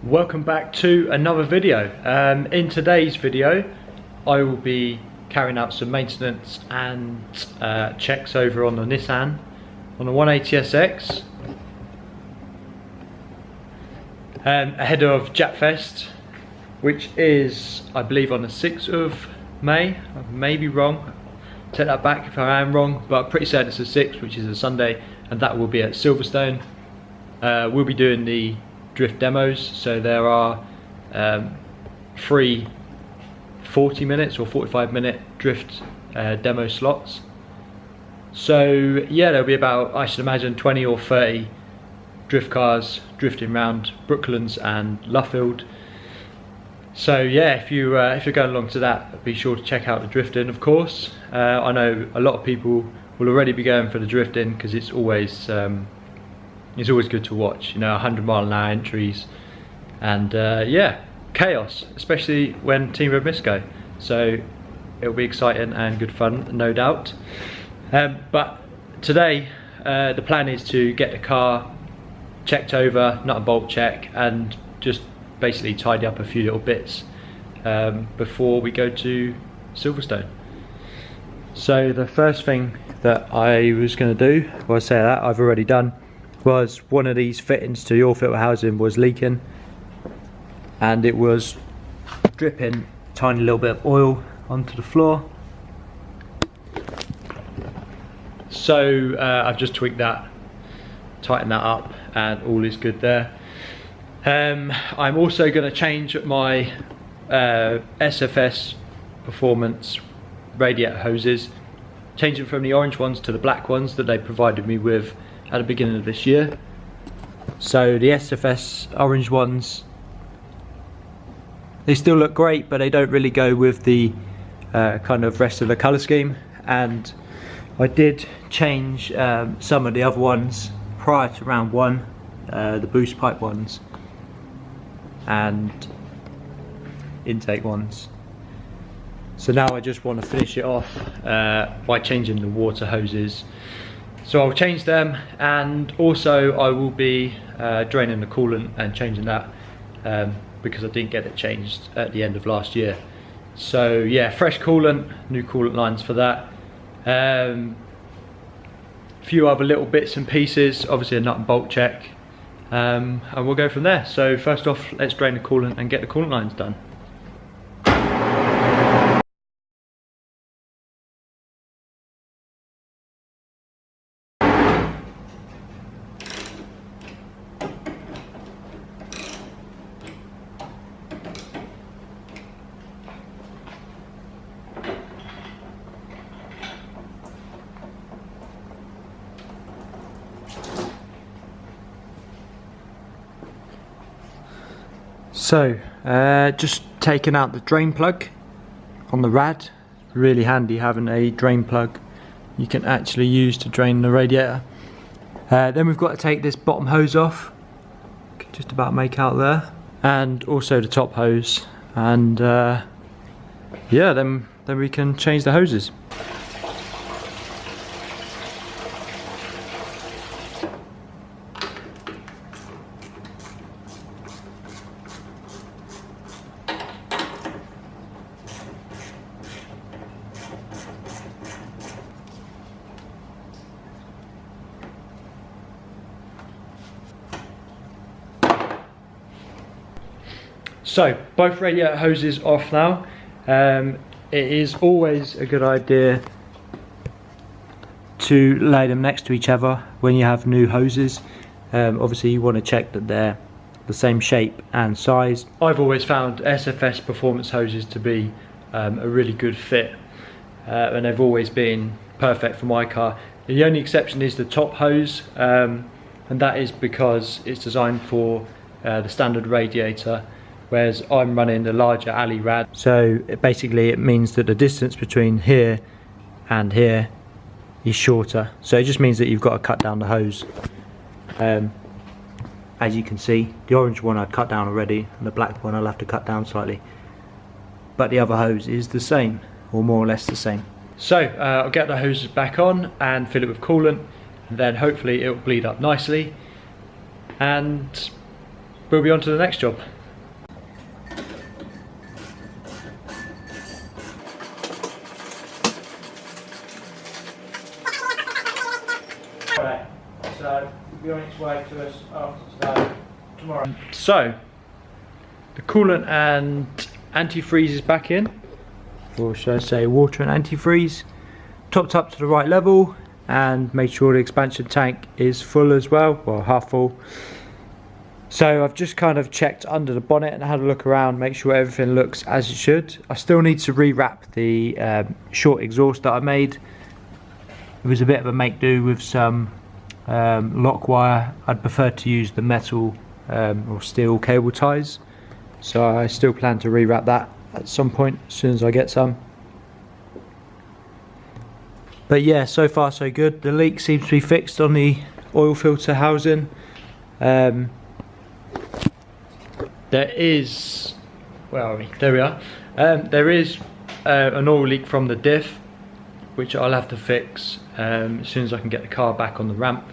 Welcome back to another video. In today's video I will be carrying out some maintenance and checks over on the Nissan on the 180SX ahead of Japfest, which is I believe on the 6th of May. I may be wrong, take that back if I am wrong, but I'm pretty certain it's the 6th, which is a Sunday, and that will be at Silverstone. We'll be doing the drift demos, so there are 3 40 minutes or 45-minute drift demo slots. So yeah, there'll be about, I should imagine, 20 or 30 drift cars drifting around Brooklands and Luffield. So yeah, if you're going along to that, be sure to check out the drifting, of course. I know a lot of people will already be going for the drifting because it's always good to watch, you know, 100-mile-an-hour entries, and yeah, chaos, especially when Team Red Mist go. So it'll be exciting and good fun, no doubt. But today the plan is to get the car checked over, nut and bolt check, and just basically tidy up a few little bits before we go to Silverstone. So the first thing that I was going to do, well, I say that I've already done, was one of these fittings to your filter housing was leaking, and it was dripping a tiny little bit of oil onto the floor. So I've just tweaked that, tightened that up, and all is good there. I'm also going to change my SFS Performance radiator hoses, change them from the orange ones to the black ones that they provided me with at the beginning of this year. So the SFS orange ones, they still look great, but they don't really go with the kind of rest of the colour scheme. And I did change some of the other ones prior to round one, the boost pipe ones and intake ones. So now I just want to finish it off by changing the water hoses. So I'll change them, and also I will be draining the coolant and changing that because I didn't get it changed at the end of last year. So yeah, fresh coolant, new coolant lines for that. Few other little bits and pieces, obviously a nut and bolt check, and we'll go from there. So first off, let's drain the coolant and get the coolant lines done. So, just taking out the drain plug on the rad. Really handy having a drain plug you can actually use to drain the radiator. Then we've got to take this bottom hose off, can just about make out there, and also the top hose, and yeah, then we can change the hoses. So both radiator hoses off now. It is always a good idea to lay them next to each other when you have new hoses. Obviously you want to check that they're the same shape and size. I've always found SFS Performance hoses to be a really good fit, and they've always been perfect for my car. The only exception is the top hose, and that is because it's designed for the standard radiator, whereas I'm running the larger alley rad. So basically it means that the distance between here and here is shorter. So it just means that you've got to cut down the hose. As you can see, the orange one I've cut down already, and the black one I'll have to cut down slightly. But the other hose is the same, or more or less the same. So I'll get the hoses back on and fill it with coolant, and then hopefully it'll bleed up nicely. And we'll be on to the next job. So it'll be on its way to us after today, tomorrow. So the coolant and antifreeze is back in, or should I say water and antifreeze, topped up to the right level, and made sure the expansion tank is full as well, well half full. So I've just kind of checked under the bonnet and had a look around, make sure everything looks as it should. I still need to rewrap the short exhaust that I made. It was a bit of a make do with some lock wire. I'd prefer to use the metal or steel cable ties, so I still plan to rewrap that at some point as soon as I get some. But yeah, so far so good. The leak seems to be fixed on the oil filter housing. There is, well, there we are. There is an oil leak from the diff, which I'll have to fix as soon as I can get the car back on the ramp.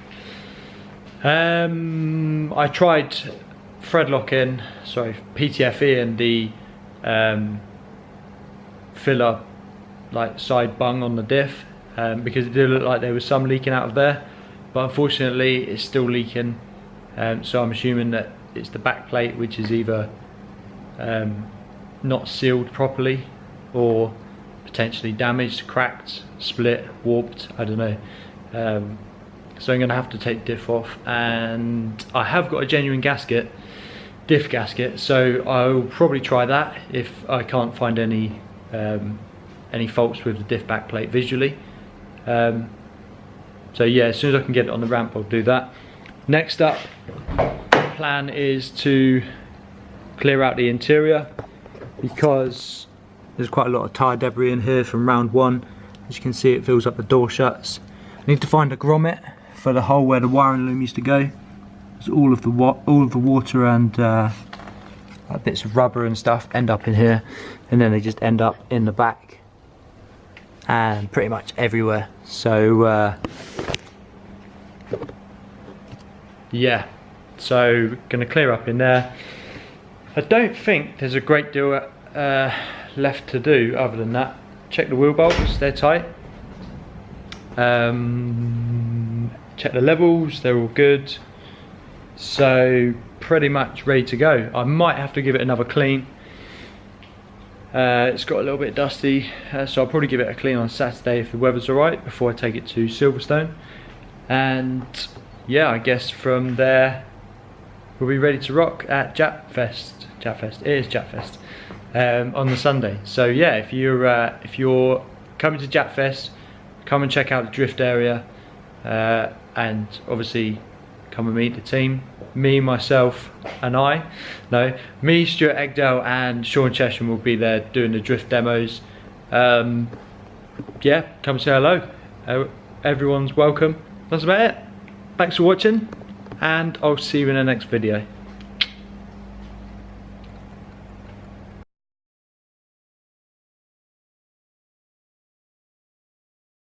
I tried PTFE and the filler like side bung on the diff, because it did look like there was some leaking out of there, but unfortunately it's still leaking, so I'm assuming that it's the back plate which is either not sealed properly or potentially damaged, cracked, split, warped, I don't know. So I'm going to have to take diff off, and I have got a genuine gasket, diff gasket, so I'll probably try that if I can't find any faults with the diff back plate visually. So yeah, as soon as I can get it on the ramp, I'll do that. Next up, the plan is to clear out the interior, because there's quite a lot of tyre debris in here from round one. As you can see, it fills up the door shuts. I need to find a grommet for the hole where the wiring loom used to go. So all of the water and bits of rubber and stuff end up in here, and then they just end up in the back and pretty much everywhere. So yeah, so gonna clear up in there. I don't think there's a great deal left to do other than that. Check the wheel bolts, they're tight. Check the levels, they're all good. So pretty much ready to go. I might have to give it another clean. It's got a little bit dusty, so I'll probably give it a clean on Saturday if the weather's alright, before I take it to Silverstone. And yeah, I guess from there we'll be ready to rock at Japfest. It is Japfest on the Sunday. So yeah, if you're coming to Japfest, come and check out the drift area, and obviously come and meet the team. Me, myself, and me, Stuart Egdale, and Sean Chesham will be there doing the drift demos. Yeah, come say hello. Everyone's welcome. That's about it. Thanks for watching, and I'll see you in the next video.